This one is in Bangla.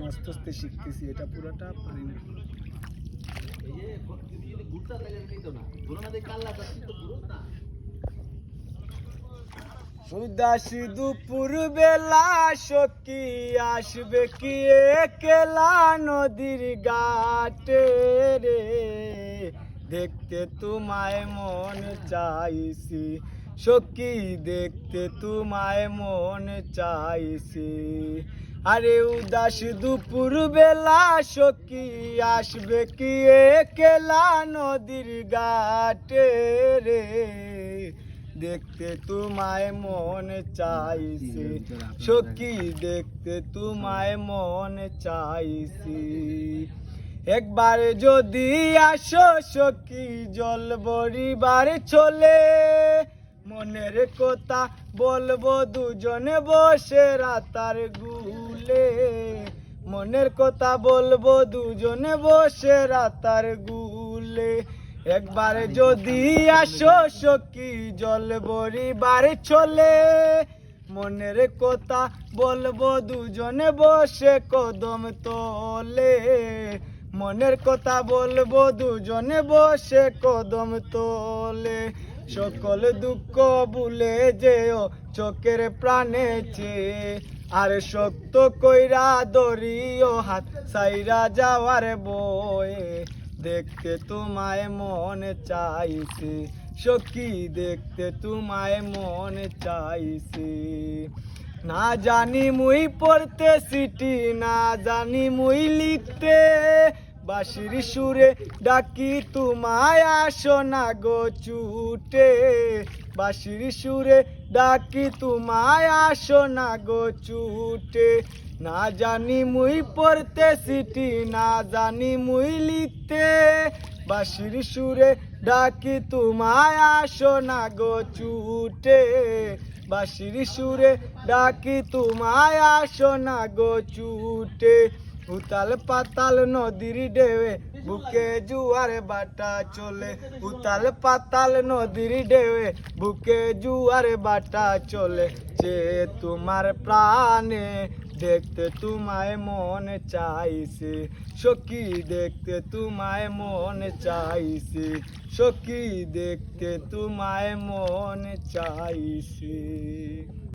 আস্তে আস্তে শিখতেছি, এটা পুরোটা পারি না। উদাসী দুপুর বেলা সখী আসবে কি একলা নদীর ঘাটে রে, দেখতে তোমায় মন চাইছি সখী, দেখতে তোমায় মন চাইছি। আরে উদাস দুপুর বেলা সখী আসবে কি একলা নদীর ঘাটে রে, দেখতে তোমায় মন চাইছি সখী, দেখতে তোমায় মন চাইছি। একবার যদি আসো সখী জল ভরিবার চলে, মনের কথা বলবো দুজনে বসে রাতার গুলে, মনের কথা বলবো দুজনে বসে রাতার গুলে। একবার যদি আসো সখী জল ভরিবার চলে, মনের কথা বলবো দুজনে বসে কদম তলে, মনের কথা বলবো দুজনে বসে কদম তলে। সকল দুঃখ ভুলে যেও চোখের প্রাণে চেয়ে, আর শক্ত কইরা ধরিও হাত সাইরা যাওয়ার বয়ে, দেখতে তোমায় মন চাইছে সখী, দেখতে তোমায় মন চাইছে। না জানি মুই পড়তে সিটি, না জানি মুই লিখতে, বাঁশির সুরে ডাকি তোমায় আসো না গো ছুটে, বাঁশির সুরে ডাকি তোমায় আসো না গো ছুটে। না জানি মুই পড়তে সিটি, না জানি মুই লিখতে, বাঁশির সুরে ডাকি তোমায় আসো না গো ছুটে, বাঁশির সুরে ডাকি তোমায় আসো না গো ছুটে। উতাল পাতাল নদীর ঢেউয়ে বুকে জুয়ার বাটা চলে, উতাল পাতাল নদীর ঢেউয়ে বুকে জুয়ার বাটা চলে। যে তোমার প্রাণে দেখতে তোমায় মন চাইছে সখী, দেখতে তোমায় মন চাইছে সখী, দেখতে তোমায় মন চাইছে।